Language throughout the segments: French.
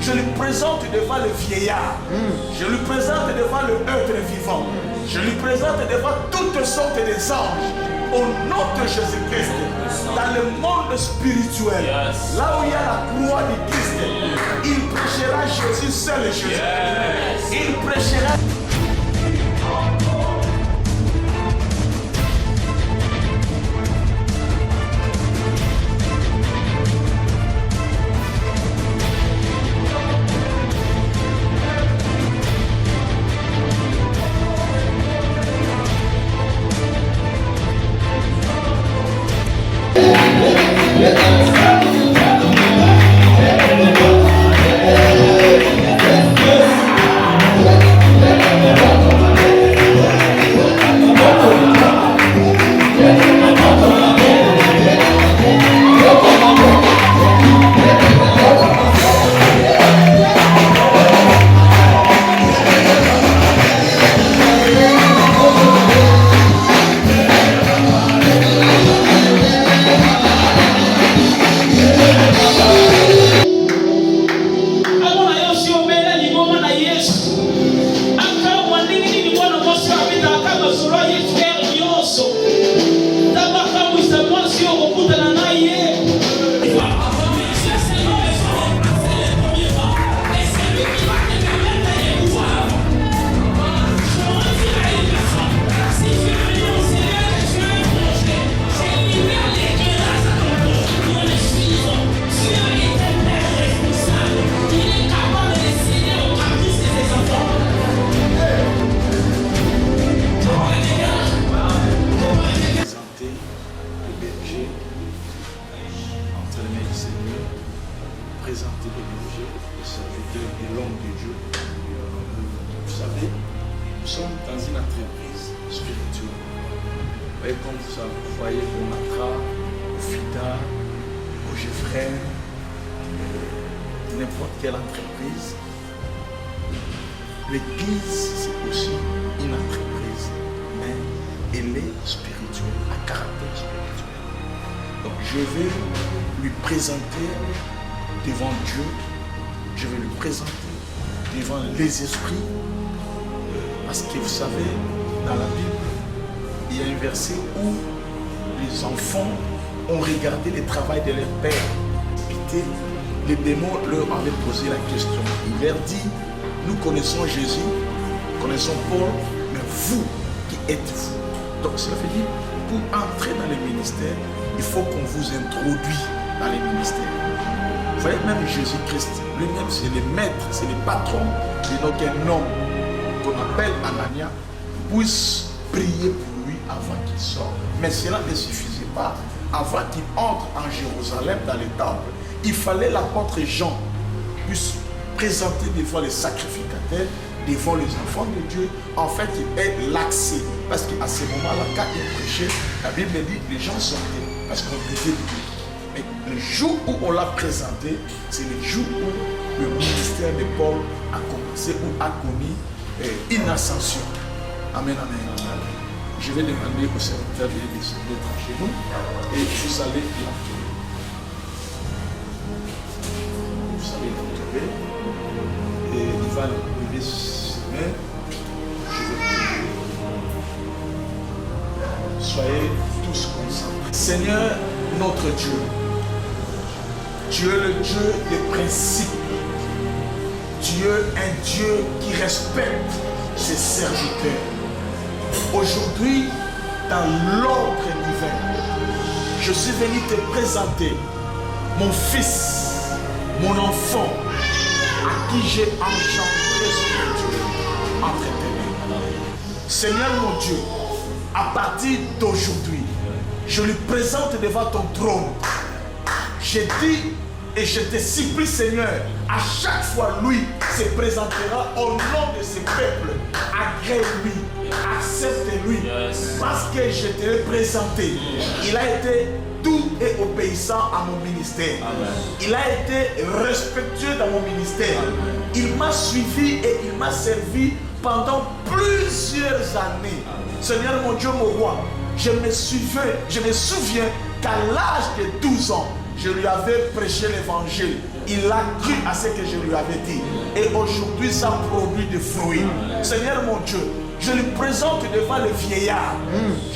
Je lui présente devant le vieillard. Je lui présente devant le être vivant. Je lui présente devant toutes sortes des anges. Au nom de Jésus-Christ, dans le monde spirituel, là où il y a la croix de Christ, il prêchera Jésus seul et Jésus. Il prêchera. Présenter le berger, le serviteur de l'homme de Dieu. Vous savez, nous sommes dans une entreprise spirituelle. Vous voyez, comme vous voyez au Matra, au Fida, au Gevrel, n'importe quelle entreprise, l'église c'est aussi une entreprise, mais elle est spirituelle, à caractère spirituel. Donc je vais lui présenter devant Dieu, je vais lui présenter devant les esprits, parce que vous savez, dans la Bible, il y a un verset où les enfants ont regardé le travail de leur père. Pité, les démons leur avaient posé la question. Il leur dit, nous connaissons Jésus, connaissons Paul, mais vous, qui êtes-vous? Donc cela veut dire, pour entrer dans les ministères, il faut qu'on vous introduise dans les ministères. Vous voyez, même Jésus-Christ, lui-même, c'est le maître, c'est le patron de notre homme qu'on appelle Anania, puisse prier pour lui avant qu'il sorte. Mais cela ne suffisait pas. Avant qu'il entre en Jérusalem dans le temple, il fallait l'apôtre Jean puisse présenter devant les sacrificateurs, devant les enfants de Dieu. En fait, il est l'accès. Parce qu'à ce moment-là, quand il prêchait, la Bible dit que les gens sortaient parce qu'on buvait de lui. Mais le jour où on l'a présenté, c'est le jour où le ministère de Paul a commencé ou a connu une ascension. Amen, amen. Je vais demander au serviteur d'être chez nous et vous allez l'entourer. Vous allez l'entourer et il va lever ses mains. Je vais prier. Soyez tous concentrés. Seigneur, notre Dieu, tu es le Dieu des principes. Tu es un Dieu qui respecte ses serviteurs. Aujourd'hui, dans l'ordre divin, je suis venu te présenter mon fils, mon enfant, à qui j'ai engendré spirituellement entre tes mains. Seigneur mon Dieu, à partir d'aujourd'hui, je lui présente devant ton trône. Je dis et je te supplie, Seigneur, à chaque fois, lui se présentera au nom de ce peuple. Agrée-lui, accepte-lui, parce que je te l'ai présenté. Il a été doux et obéissant à mon ministère. Amen. Il a été respectueux dans mon ministère. Amen. Il m'a suivi et il m'a servi pendant plusieurs années. Amen. Seigneur mon Dieu, mon roi, je me souviens qu'à l'âge de 12 ans, je lui avais prêché l'évangile. Il a cru à ce que je lui avais dit. Et aujourd'hui, ça produit des fruits. Seigneur mon Dieu, je lui présente devant le vieillard.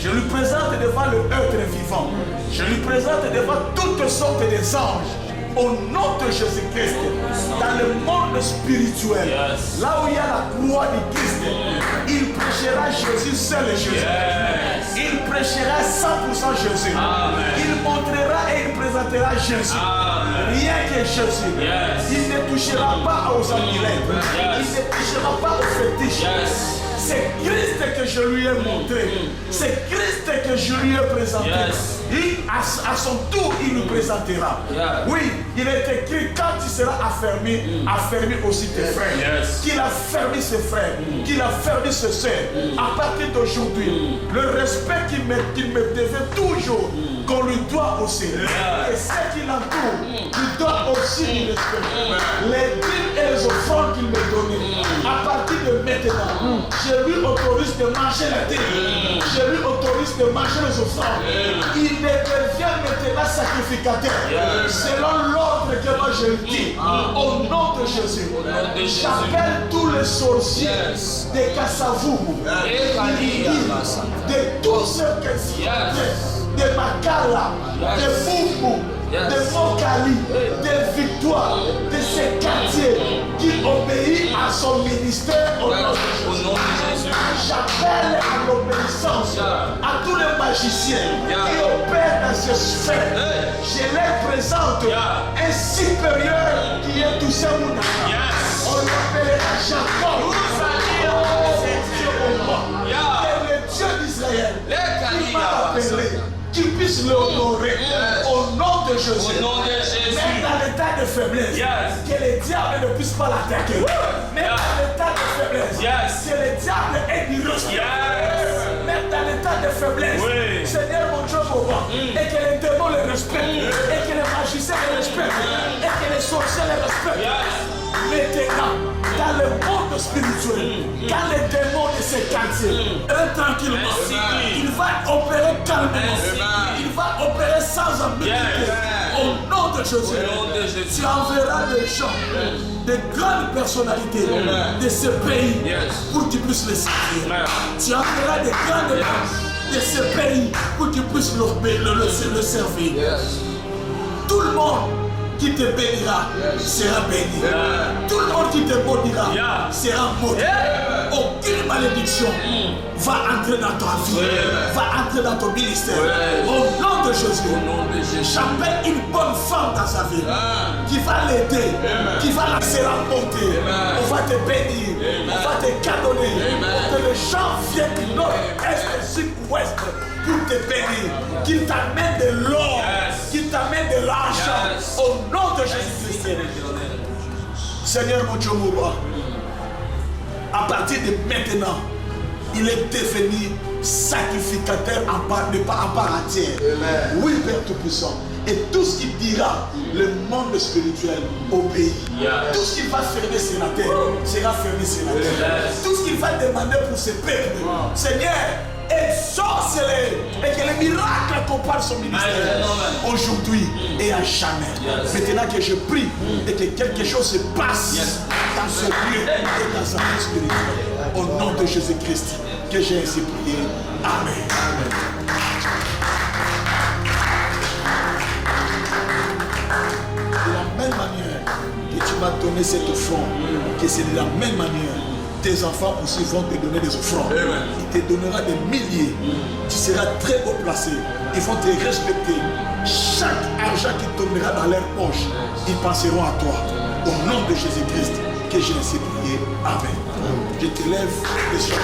Je lui présente devant le être vivant. Je lui présente devant toutes sortes des anges. Au nom de Jésus-Christ, dans le monde spirituel, là où il y a la croix de Christ, il prêchera Jésus seul et Jésus. Il prêchera 100% Jésus. Il montrera et il présentera Jésus. Rien que Jésus. Il ne touchera pas aux amulettes. Il ne touchera pas aux fétiches. C'est Christ que je lui ai montré. C'est Christ que je lui ai présenté. Et à son tour, il nous présentera. Oui, il est écrit, quand tu seras affermi, affermi aussi tes frères. Qu'il a fermé ses frères, qu'il a fermé ses soeurs. À partir d'aujourd'hui, le respect qu'il me devait toujours, qu'on lui doit aussi. Et ce qui l'entoure, lui doit aussi du respect. Les dîmes et les offrandes qu'il me donnait, à partir de maintenant, je lui autorise de manger la dîme. Je lui autorise de manger les offrandes. Il devient maintenant sacrificateur. Selon l'ordre que moi je lui dis, au nom de Jésus, j'appelle tous les sorciers de Kassavourou, de tous ceux qui sont de Makala, de Boubou, de Mokali, de Victoire, de ces quartiers qui obéissent à son ministère au nom de Jésus. J'appelle à l'obéissance à tous les magiciens qui opèrent dans ce sphère. Je les présente un supérieur qui est tout seul. On l'appellera Jacob. Et le Dieu d'Israël qui m'a appelé, qu'il puisse l'honorer au nom de Jésus. Même dans l'état de faiblesse, que le diable ne puisse pas l'attaquer. Même dans l'état de faiblesse, que le diable est irresponsable. Même dans l'état de faiblesse, Seigneur mon Dieu, et que les démons le respectent, et que les magiciens le respectent, et que les sorciers le respectent. Maintenant, dans le monde spirituel, quand les démons de ces quartiers, eux tranquillement, il va opérer calmement, il va opérer sans ambiguïté. Au nom de Jésus, tu enverras des gens, des grandes personnalités de ce pays pour qu'ils puissent les servir. Tu enverras des grandes gens de ce pays pour qu'ils puissent le servir. Tout le monde qui te bénira sera béni. Tout le monde qui te maudira sera maudit. Aucune malédiction va entrer dans ta vie, va entrer dans ton ministère. Au nom de Jésus, j'appelle une bonne femme dans sa vie qui va l'aider, qui va la se remporter. On va te bénir, on va te cadonner, pour que les gens viennent du nord, est, sud, ouest pour te bénir, qu'il t'amène de l'or, qu'il t'amène de l'argent, au nom de Jésus-Christ. Seigneur mon Dieu, mon roi, à partir de maintenant, il est devenu sacrificateur à part entière. Oui, Père Tout-Puissant. Et tout ce qu'il dira, le monde spirituel obéit. Tout ce qu'il va fermer sur la terre sera fermé sur la terre. Tout ce qu'il va demander pour ce peuple, Seigneur, exauce-les et que les miracles accompagnent son ministère aujourd'hui et à jamais. Maintenant que je prie et que quelque chose se passe dans ce lieu et dans sa vie spirituelle, au nom de Jésus-Christ, que j'ai ainsi prié. Amen. De la même manière que tu m'as donné cette offrande, que c'est de la même manière tes enfants aussi vont te donner des offrandes. Il te donnera des milliers. Tu seras très haut placé. Ils vont te respecter. Chaque argent qui tombera dans leur poche, ils penseront à toi. Au nom de Jésus-Christ, que j'ai ainsi prié. Amen. Je te lève les yeux.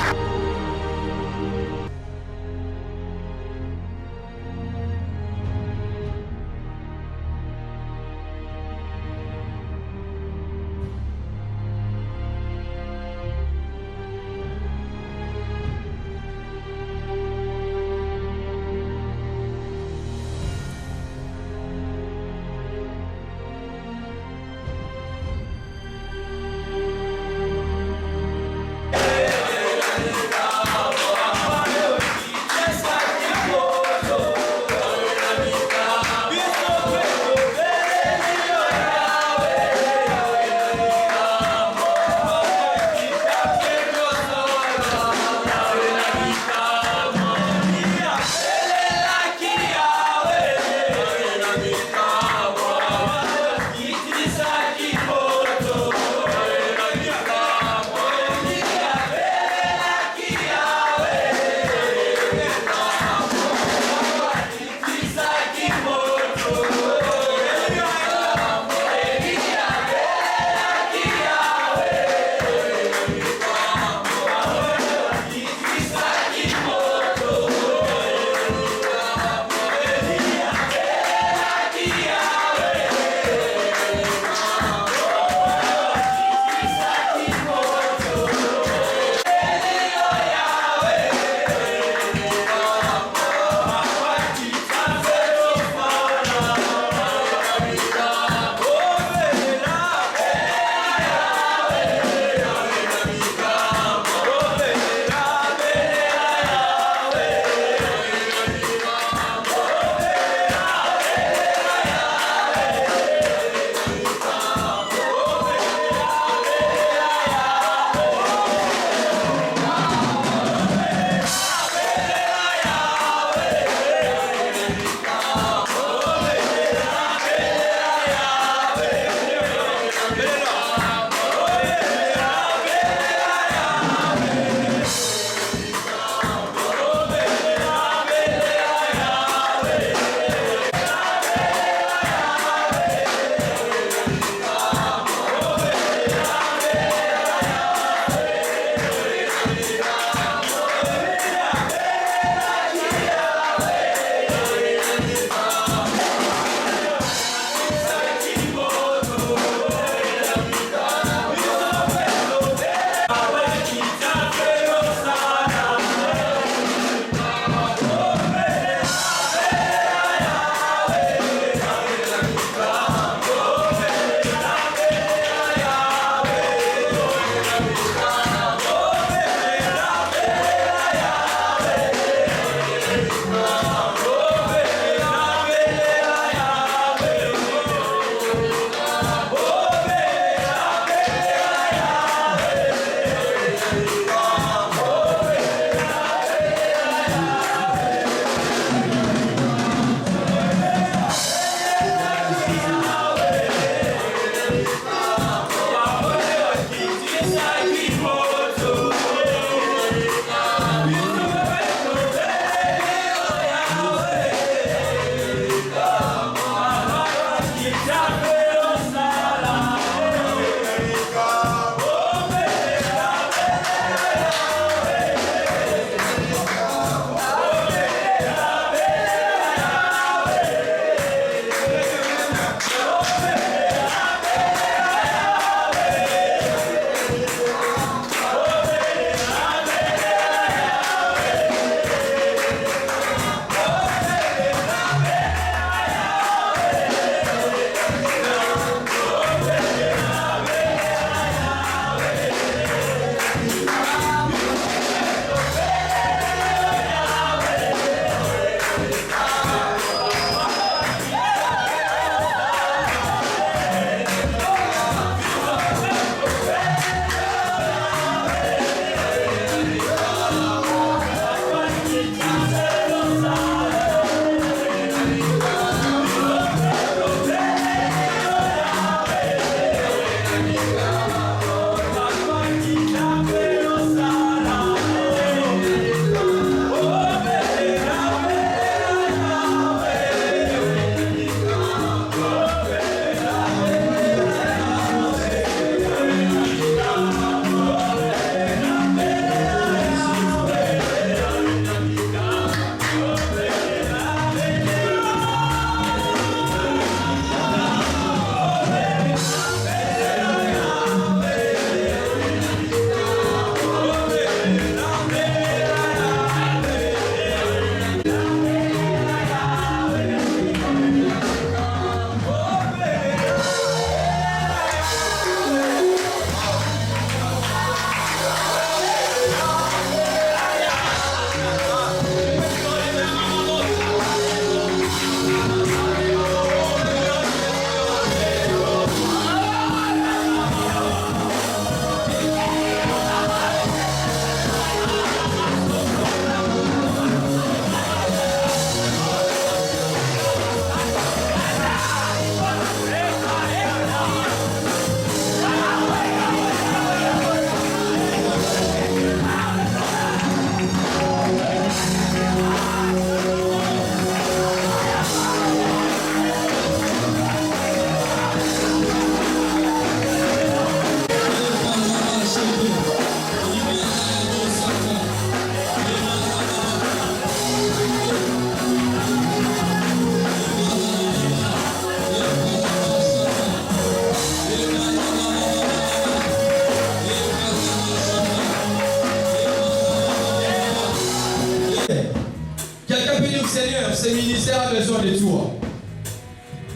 Quelqu'un peut dire, Seigneur, ce ministère a besoin de toi.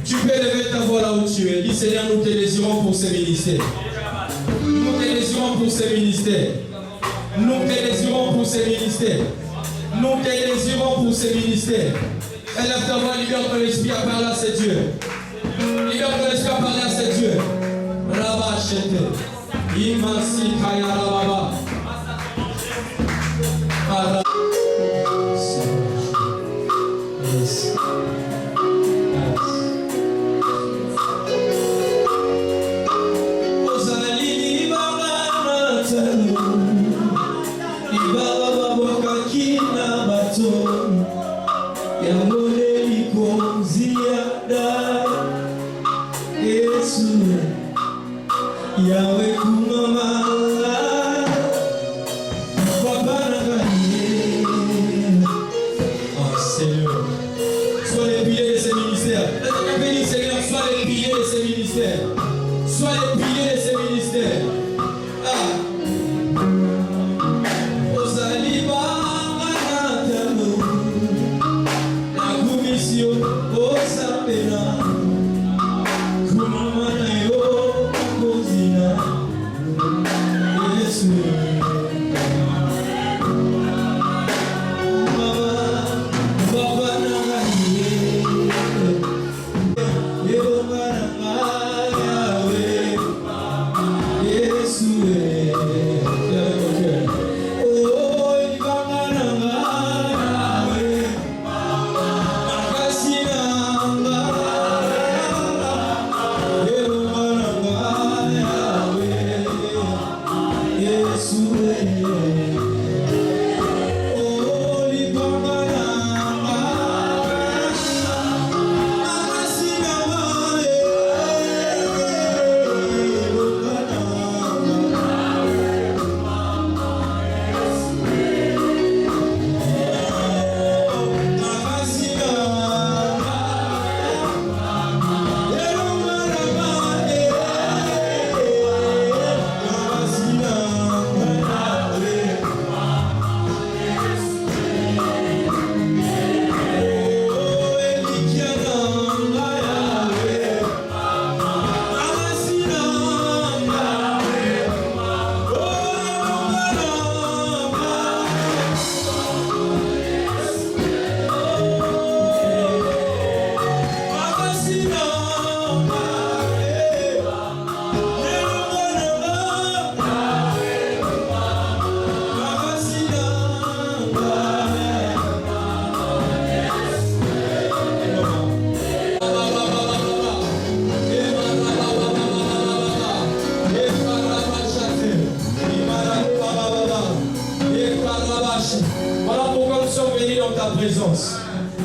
Tu peux lever ta voix là où tu es. Dis, Seigneur, nous te désirons pour ce ministère. Nous te désirons pour ce ministère. Nous te désirons pour ce ministère. Nous te désirons pour ce ministère. Élève ta voix, libère ton esprit à parler à ce Dieu. Libère ton esprit à parler à ce Dieu. Rabba Chete. Imasi Kaya Rababa. Yes.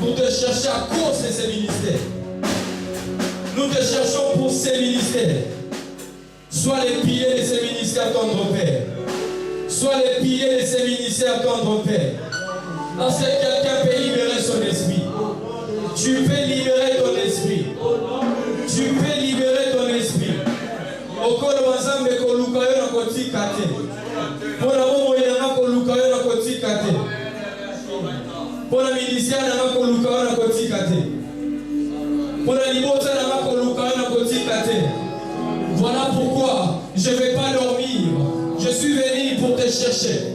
Pour te chercher à cause de ces ministères. Nous te cherchons pour ces ministères. Sois les piliers de ces ministères, tendre Père. Sois les piliers de ces ministères, tendre Père. Parce que quelqu'un peut libérer son esprit. Tu peux libérer ton esprit. Tu peux libérer ton esprit. Okolo wazambe koluka yo na kotika te. Pona momo yana koluka yo na kotika te. Pona ministère na koluka yo na kotika te. Pona libota na koluka yo na kotika te. Voilà pourquoi je ne vais pas dormir. Je suis venu pour te chercher.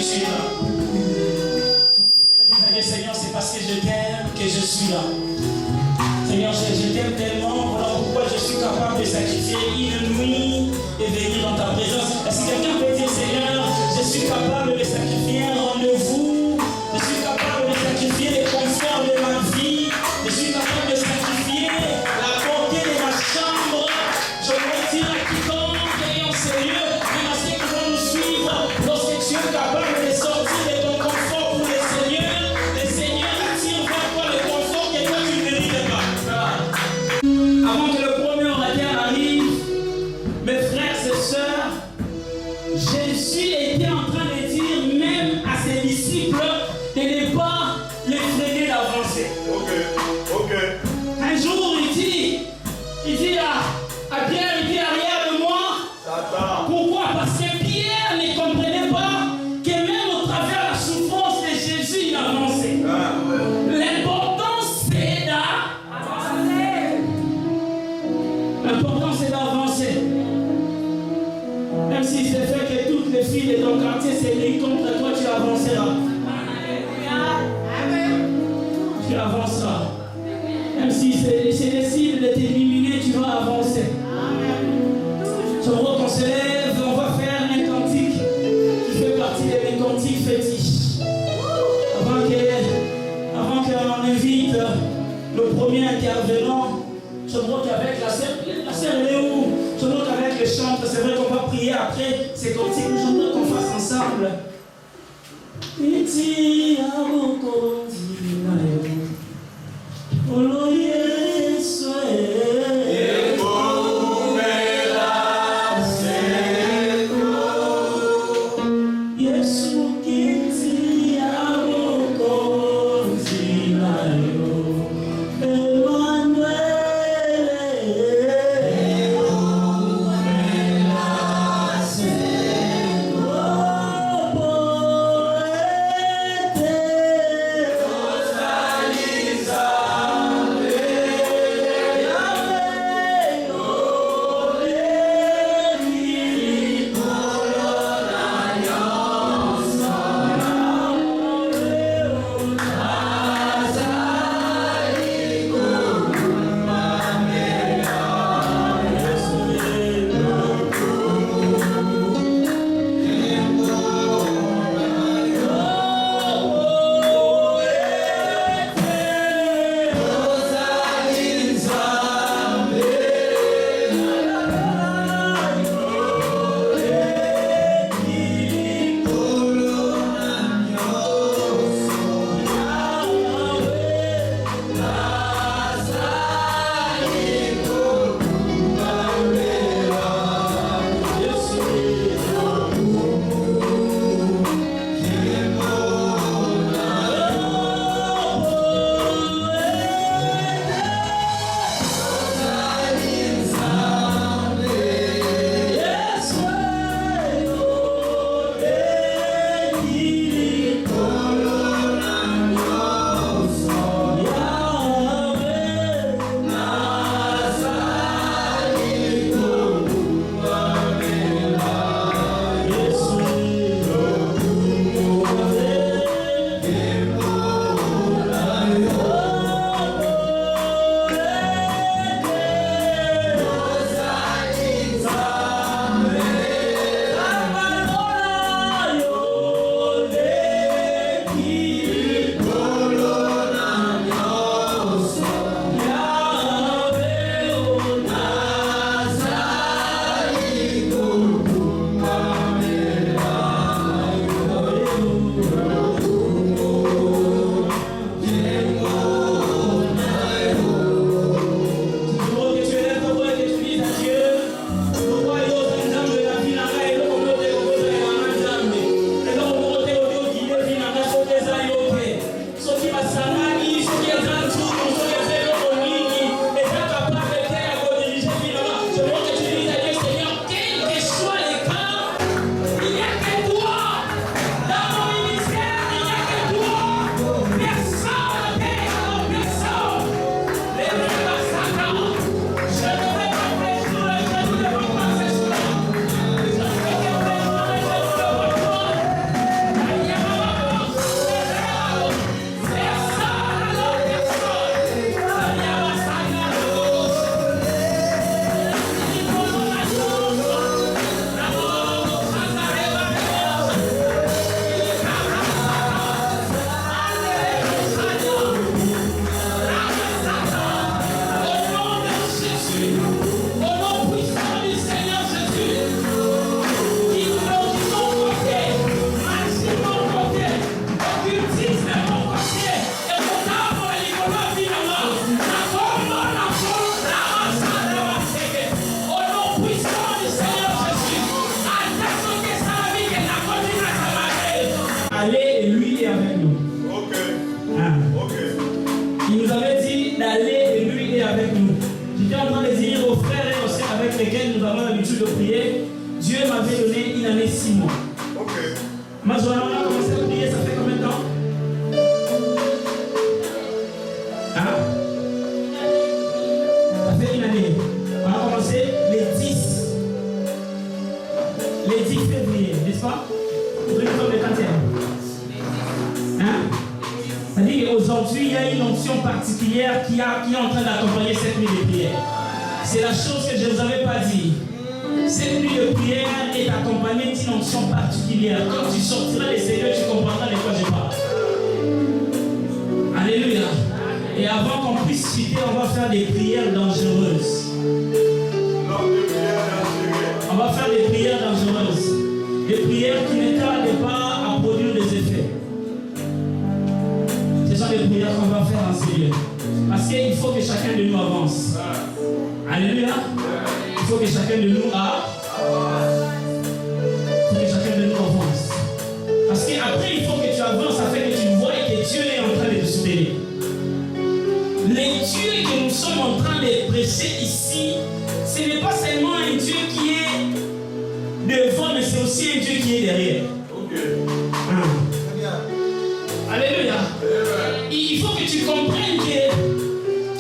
suis là. Seigneur, c'est parce que je t'aime que je suis là. Seigneur, je t'aime tellement, voilà pourquoi je suis capable de sacrifier une nuit et venir dans ta présence. Est-ce que quelqu'un peut dire, Seigneur, je suis capable de sacrifier un rendez-vous, je suis capable de sacrifier les conforts de ma vie, je suis capable de sacrifier la beauté de ma chambre. Je retire à quiconque ayant ces lieux, même à ceux qui vont nous suivre, lorsque tu es capable de sortir de ton confort pour le Seigneur, le Seigneur attire vers toi le confort que toi tu ne mérites pas. Avant que le premier orateur arrive, mes frères et sœurs, Jésus était en train de dire même à ses disciples de ne pas les freiner d'avancer. Ok. Un jour, il dit à Pierre, il dit arrière de moi. Pourquoi? Parce que Pierre ne comprenait pas que même au travers de la souffrance de Jésus, il avançait. L'important, c'est d'avancer. L'important, c'est d'avancer. Même si c'est fait que toutes les filles de ton quartier s'élient contre toi, tu avanceras. Tu avanceras. Même si c'est décidé de t'éliminer, tu vas avancer. J'aimerais qu'on se lève, on va faire un cantique qui fait partie de mes cantiques fétiches. Avant qu'on invite le premier intervenant, j'aimerais qu'avec la sœur elle est où? J'aimerais qu'avec les chantres, c'est vrai qu'on va prier après ces cantiques, mais j'aimerais qu'on fasse ensemble. Iti abukonzi nayo, oloye soe. 6 mois. Ok. Mazouana, on a commencé à prier, ça fait combien de temps? Hein? Ça fait une année. On a commencé les 10 février, n'est-ce pas? Pour le 31. Hein? C'est-à-dire qu'aujourd'hui, il y a une onction particulière qui est en train d'accompagner cette nuit de prière. C'est la chose que je ne vous avais pas dit. Cette nuit de prière est accompagnée d'une onction particulière. Quand tu sortiras des Seigneurs, tu comprendras de quoi je parle. Alléluia. Et avant qu'on puisse citer, on va faire des prières dangereuses. On va faire des prières dangereuses. Des prières qui ne tardent pas à produire des effets. Ce sont des prières qu'on va faire en sérieux. Parce qu'il faut que chacun de nous avance. Alléluia. Il faut que chacun de nous avance. Parce qu'après, il faut que tu avances afin que tu vois que Dieu est en train de te soutenir. Les dieux que nous sommes en train de prêcher ici, ce n'est pas seulement un Dieu qui est devant, mais c'est aussi un Dieu qui est derrière. Alléluia. Il faut que tu comprennes que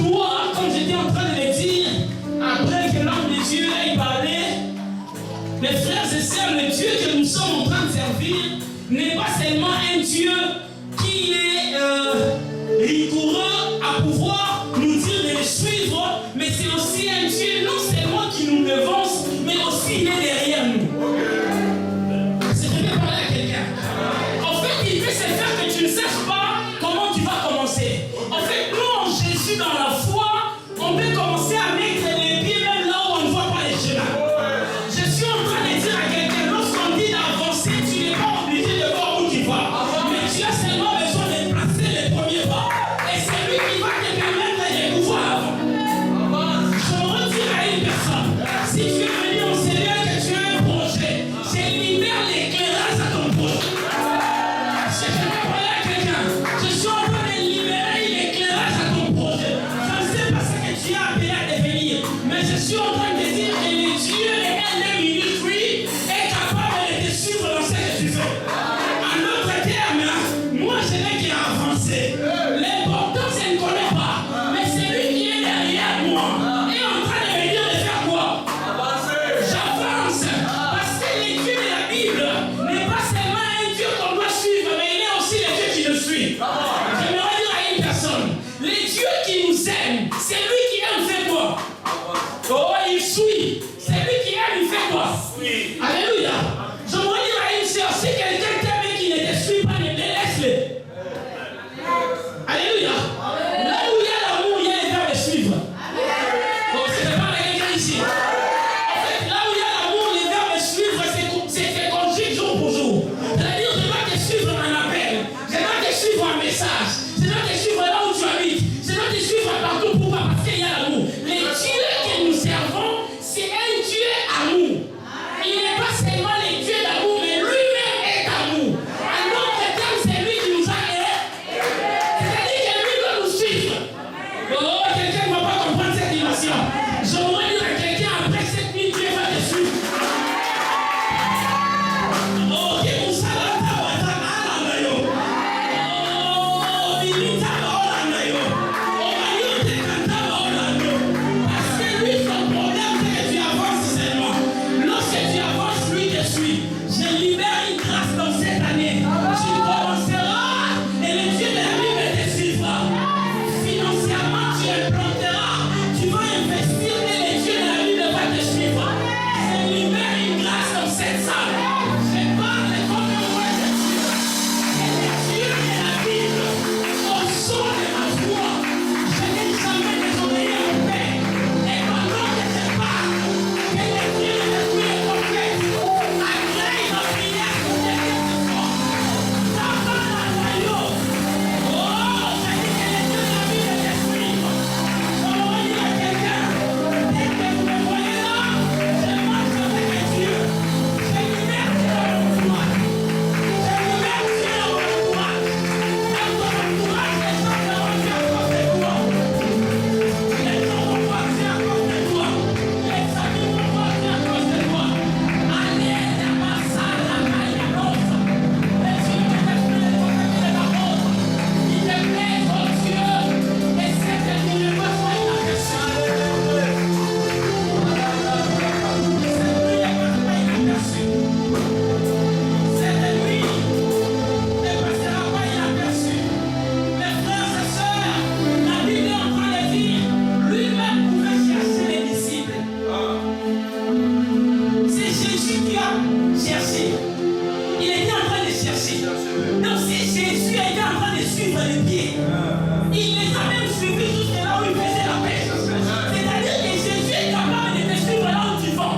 toi, comme j'étais en train de le dire, après que l'homme de Dieu ait parlé, mes frères et sœurs, le Dieu que nous sommes en train de servir n'est pas seulement un Dieu qui est rigoureux à pouvoir nous dire de le suivre, mais c'est aussi un Dieu non seulement qui nous devance, mais aussi il est derrière nous. C'est je vais parler à quelqu'un. En fait, il veut se faire que tu ne saches pas comment tu vas commencer. En fait, nous en Jésus dans la foi, on peut commencer à mettre les pieds même là où on ne voit pas les chemins. Je suis en train de dire à quelqu'un, lorsqu'on dit d'avancer, tu n'es pas obligé de voir où tu vas. Mais tu as seulement besoin de passer les premiers pas. Et c'est lui qui va te permettre de pouvoir avant. Je me retire à une personne. Si tu es venu au Seigneur que tu as un projet, je libère l'éclairage à ton projet. Si je vais parler à quelqu'un, je suis en train de libérer l'éclairage à ton projet. Je ne sais pas ce que tu as appelé à devenir, mais je suis en train de dire que le Dieu de LM Ministry est capable de te suivre dans ce que tu fais. En d'autres termes, moi je n'ai qu'à avancer. L'important c'est ne connaît pas, mais c'est lui qui est derrière moi est en train de me dire de faire quoi? J'avance. Parce que le Dieu de la Bible n'est pas seulement un Dieu qu'on doit suivre, mais il est aussi le Dieu qui nous suit. J'aimerais dire à une personne, le Dieu qui nous aime, c'est lui qui aime faire quoi? Oh, il suit. C'est lui qui aime, il fait quoi? Alléluia. J'aimerais dire à une sœur, si quelqu'un t'aime et qui ne te suit pas, ne te laisse-le. Alléluia. Là où il y a l'amour, il y a les verbe suivre. Bon, ce n'est pas quelqu'un ici. En fait, là où il y a l'amour, les verbes suivre, c'est conjugué jour pour jour. C'est-à-dire, je dois te suivre en appel. Je dois te suivre en message. Je dois te suivre là où tu habites. Je dois te suivre partout. Pourquoi? Parce qu'il y a l'amour. Les dieux que nous servons, c'est un Dieu amour. Il n'est pas seulement le Dieu d'amour, mais lui-même est amour. En d'autres termes, c'est lui qui nous a créés. C'est-à-dire que lui doit nous suivre. Oh, quelqu'un ne va pas comprendre cette dimension. J'aimerais dire à quelqu'un, après cette nuit, Dieu va te suivre. Oh, que vous savez, parce que lui, son problème, c'est que tu avances seulement. Lorsque tu avances, lui te suit. Je libère une grâce dans cette année. Tu commenceras et le Dieu de la Bible te suivra. Financièrement, tu implanteras. Tu vas investir et le Dieu de la Bible va te suivre. Je libère une grâce dans cette salle. Je parle comme moi je suis. Et le Dieu de la Bible, au son de ma voix, je n'ai jamais désobéi à mon Père. Et pendant que je parle, que le Dieu de la Bible est complète, agrée ma prière pour quelqu'un de fort. Jésus qui a cherché. Il était en train de chercher. Donc si Jésus était en train de suivre les pieds, il les a même suivis jusqu'à là où il faisait la paix. C'est-à-dire que Jésus est capable de te suivre là où tu vas.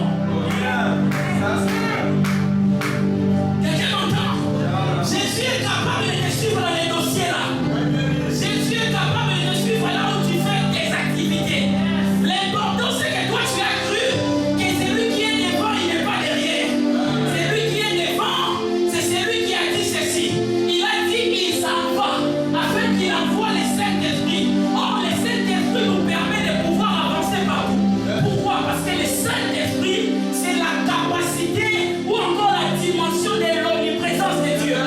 Quelqu'un m'entend? Jésus est capable de te suivre dans les dossiers là. Jésus est capable de te suivre là où tu fais tes activités. L'important c'est que toi tu as cru que celui qui est devant, il n'est pas derrière. Celui qui est devant, c'est celui qui a dit ceci. Il a dit qu'il s'en va afin qu'il envoie les Saint-Esprit. Or, le Saint-Esprit nous permet de pouvoir avancer partout. Pourquoi? Parce que le Saint-Esprit, c'est la capacité ou encore la dimension de l'omniprésence de Dieu.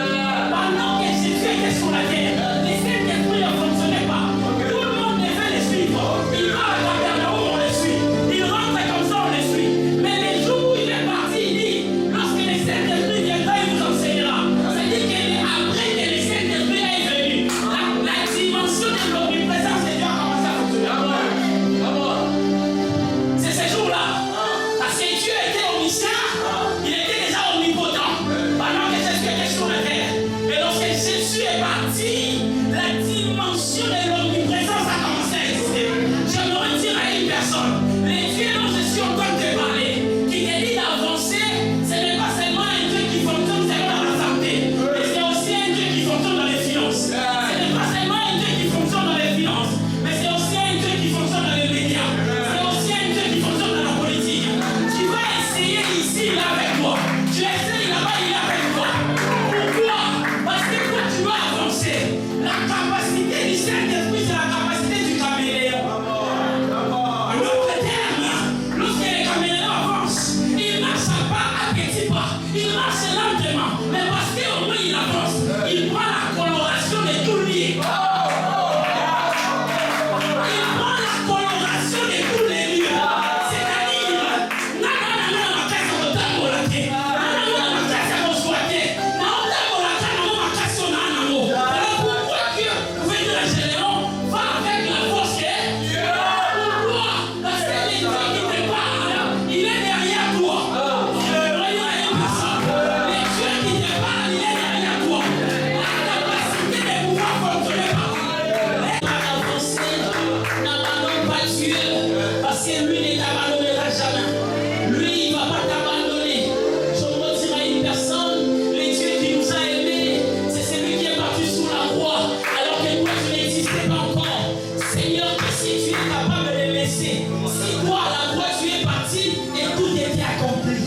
Pendant que Jésus était sur la terre, le Saint-Esprit ne fonctionnait pas. Tout le monde devait le suivre. Il va à Capernaum, on le suit. Il rentre comme ça, on le suit. Mais le jour où il est parti, il dit, lorsque le Saint-Esprit viendra, il vous enseignera. C'est-à-dire qu'après que le Saint-Esprit est venu, la dimension de l'omniprésence de Dieu a commencé à fonctionner. C'est ce jour-là. Parce que Dieu était omniscient, il était déjà omnipotent pendant que Jésus était sur la terre. Et lorsque Jésus est parti, la dimension de l'omniprésence a commencé à exister. J'aimerais dire à une personne, les dieux dont je suis en train de te parler, qui te dit d'avancer, ce n'est pas seulement un Dieu qui fonctionne seulement dans la santé, mais c'est aussi un Dieu qui fonctionne dans les finances. Ce n'est pas seulement un Dieu qui fonctionne dans les finances, mais c'est aussi un Dieu qui fonctionne dans les médias. C'est aussi un Dieu qui fonctionne dans la politique. Tu vas essayer ici, il est avec toi. Tu essayes là-bas, il est avec toi. Pourquoi? Parce que quand tu vas avancer, la capacité du Saint-Esprit, c'est la capacité du caméléon. En d'autres termes, lorsque le caméléon avance, il marche à pas à petits pas. Il marche lentement. Mais parce qu'au moins il avance, il prend la coloration de tout lié. Il prend la coloration de tous les lieux. C'est-à-dire, pourquoi Dieu veut dire à Généon, va avec la force que Dieu. Pourquoi? Parce que les Dieu qui te parle, il est derrière toi. Je veux dire à une personne, les Dieu qui te parle, il est derrière toi. La capacité de pouvoir fonctionner par avancer, n'abandonne pas Dieu, parce que lui ne t'abandonnera jamais. Lui, il ne va pas t'abandonner. Je veux dire à une personne, les Dieu qui nous a aimés, c'est celui qui est parti sous la croix, alors que toi tu n'existais pas encore. Seigneur, que si tu es capable de le laisser, si toi à la croix tu es parti et tout était accompli.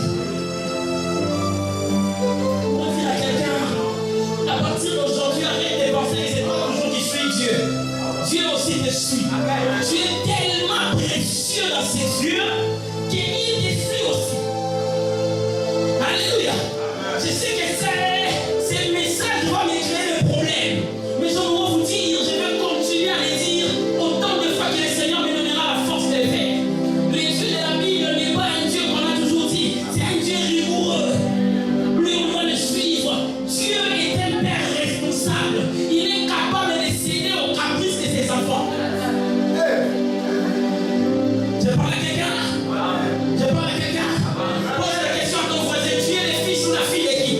On dit à quelqu'un, à partir d'aujourd'hui, arrête de penser que c'est pas toujours qui suit Dieu. Dieu aussi te suit. Tu es tellement précieux dans ses yeux qu'il te suit aussi. Alléluia. Je sais que ces messages vont me créer des problèmes. Mais je vais vous dire, je vais continuer à les dire autant de fois que le Seigneur me donnera la force de le faire. Le Dieu de la Bible n'est pas un Dieu qu'on a toujours dit. C'est un Dieu rigoureux. Lui, on doit le suivre. Dieu est un Père responsable. Il est capable de céder aux caprices de ses enfants. Je parle à quelqu'un. Je parle à quelqu'un. Pose la question à ton voisin. Tu es le fils ou la fille de qui?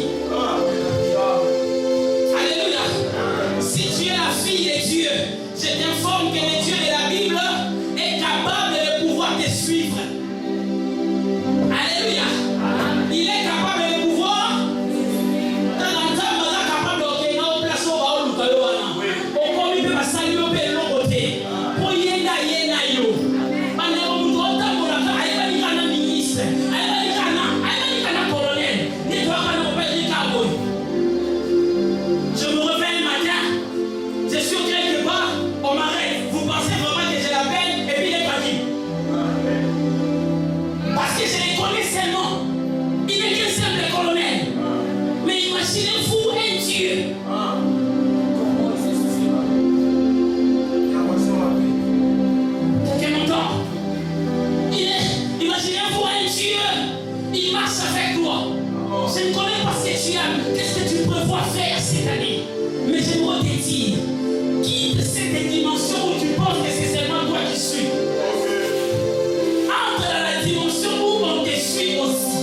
Alléluia. Si tu es la fille de Dieu, je t'informe que le Dieu de la Bible est capable de pouvoir te suivre. Alléluia. Il est capable de pouvoir. Dans l'entame, il est capable de faire une place au bas où nous allons. Au commis de ma salle, il peut l'autre côté. Pour yéna yéna yo. Pendant que nous avons un ministre, un colonel, des trois je me réveille le matin, je suis quelque part, on m'arrête. Vous pensez vraiment que j'ai la peine et puis il est parti. Parce que je les connais seulement. Il n'est qu'un simple colonel. Mais imaginez-vous un Dieu. Quelqu'un m'entend? Imaginez-vous un Dieu, il marche avec toi. Je ne connais pas ce que tu aimes. Qu'est-ce que tu prévois faire cette année? Mais j'aimerais te dire, quitte cette dimension où tu penses que c'est seulement toi qui suis. Entre dans la dimension où on te suit aussi.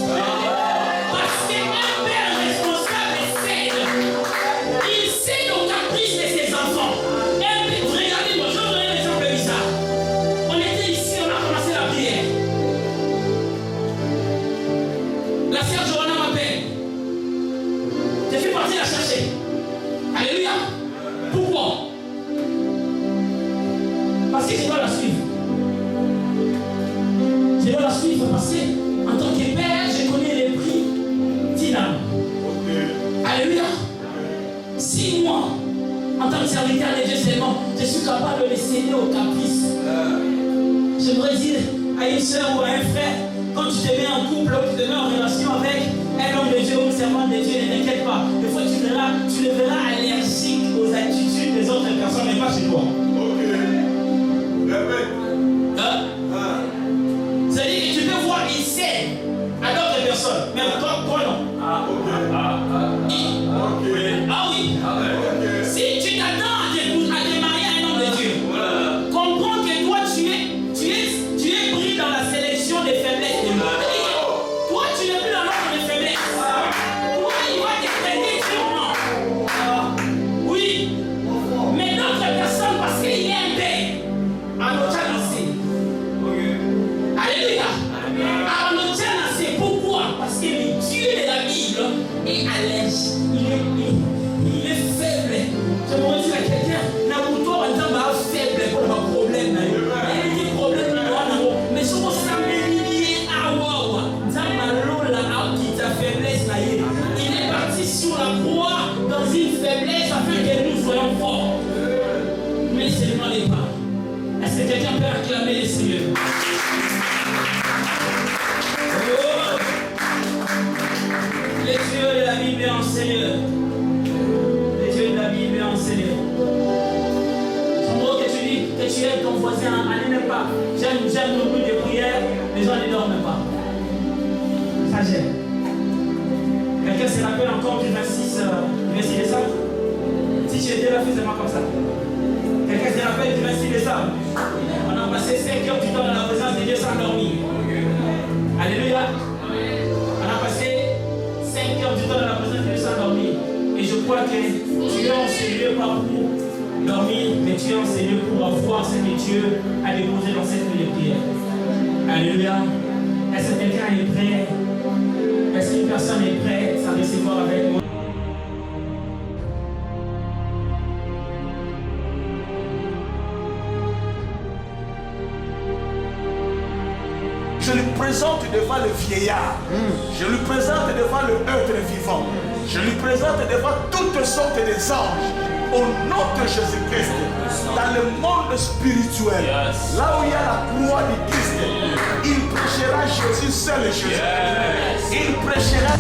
chercher. Alléluia. Pourquoi? Parce que je dois la suivre. Je dois la suivre parce que, en tant que père, je connais les prix d'une âme. Alléluia. Si moi, en tant que serviteur de Dieu seulement, je suis capable de céder au caprice. J'aimerais dire à une soeur ou à un frère, quand tu te mets en couple, tu te mets en relation avec un homme de Dieu ou un servant de Dieu, ne t'inquiète pas. Des fois, tu le verras allergique aux attitudes des autres personnes, mais pas chez toi. C'est-à-dire que tu peux voir, il sait à d'autres personnes, mais à toi, non. Ah oui. Si tu t'attends à te marier à un homme de Dieu, comprends que toi, tu es pris dans la sélection des faiblesses des gens. Toi, tu n'es plus dans l'ordre des faiblesses. Toi, il va te traiter sûrement. Oui. Mais d'autres personnes, parce qu'il y a un père, à notre lancé. Alléluia. À notre lancé. Pourquoi? Parce que le Dieu de la Bible est à l'aise. Il est faible. Je me dis à quelqu'un, Nabuto va être faible pour le problème. Il y a des problèmes, mais si on s'améliore à Wawa, il est parti sur la croix dans une faiblesse afin que nous soyons forts. Mais seulement les pas. Est-ce que quelqu'un peut acclamer le Seigneur? Oh! Les dieux de la Bible est en Seigneur. Les dieux de la Bible est en Seigneur. En gros, que tu dis que tu aimes ton voisin, allez même pas. J'aime le bruit de prière, les gens ne dorment pas. Ça j'aime. Quelqu'un se rappelle encore du 26 décembre? Si tu étais là, faisais-moi comme ça. Quelqu'un se rappelle du 26 décembre? On a passé 5 heures du temps dans la présence de Dieu sans dormir. Alléluia. On a passé 5 heures du temps dans la présence de Dieu sans dormir. Et je crois que tu es enseigné pas pour dormir, mais tu es enseigné pour voir ce que Dieu a déposé dans cette nuit de prière. Alléluia. Est-ce que quelqu'un est prêt? Est-ce qu'une personne est prête à recevoir avec moi? Je lui présente devant le vieillard. Je lui présente devant le être vivant. Je lui présente devant toutes sortes des anges. Au nom de Jésus-Christ, dans le monde spirituel, là où il y a la croix du Christ, il prêchera Jésus seul Jésus. Il prêchera